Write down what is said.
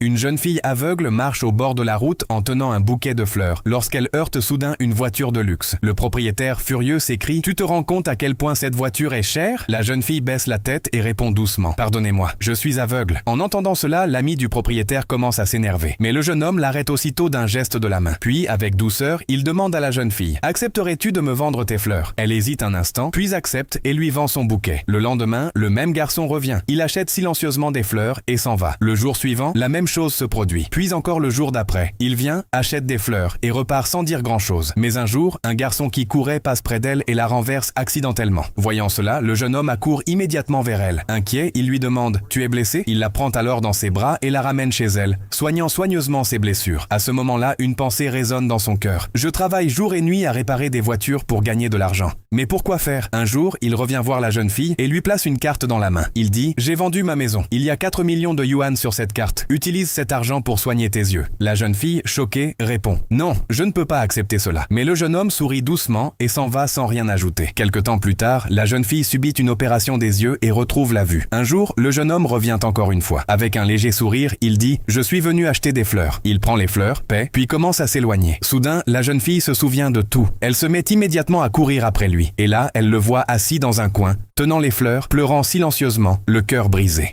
Une jeune fille aveugle marche au bord de la route en tenant un bouquet de fleurs, lorsqu'elle heurte soudain une voiture de luxe. Le propriétaire, furieux, s'écrie « Tu te rends compte à quel point cette voiture est chère ?» La jeune fille baisse la tête et répond doucement « Pardonnez-moi, je suis aveugle. » En entendant cela, l'ami du propriétaire commence à s'énerver. Mais le jeune homme l'arrête aussitôt d'un geste de la main. Puis, avec douceur, il demande à la jeune fille « Accepterais-tu de me vendre tes fleurs ?» Elle hésite un instant, puis accepte et lui vend son bouquet. Le lendemain, le même garçon revient. Il achète silencieusement des fleurs et s'en va. Le jour suivant, la même chose se produit. Puis encore le jour d'après, il vient, achète des fleurs et repart sans dire grand-chose. Mais un jour, un garçon qui courait passe près d'elle et la renverse accidentellement. Voyant cela, le jeune homme accourt immédiatement vers elle. Inquiet, il lui demande « Tu es blessé ?» Il la prend alors dans ses bras et la ramène chez elle, soignant soigneusement ses blessures. À ce moment-là, une pensée résonne dans son cœur. « Je travaille jour et nuit à réparer des voitures pour gagner de l'argent. Mais pourquoi faire ?» Un jour, il revient voir la jeune fille et lui place une carte dans la main. Il dit « J'ai vendu ma maison. Il y a 4 millions de yuan sur cette carte. Utilise cet argent pour soigner tes yeux. » La jeune fille, choquée, répond « Non, je ne peux pas accepter cela. » Mais le jeune homme sourit doucement et s'en va sans rien ajouter. Quelque temps plus tard, la jeune fille subit une opération des yeux et retrouve la vue. Un jour, le jeune homme revient encore une fois. Avec un léger sourire, il dit « Je suis venu acheter des fleurs. » Il prend les fleurs, paie, puis commence à s'éloigner. Soudain, la jeune fille se souvient de tout. Elle se met immédiatement à courir après lui. Et là, elle le voit assis dans un coin, tenant les fleurs, pleurant silencieusement, le cœur brisé.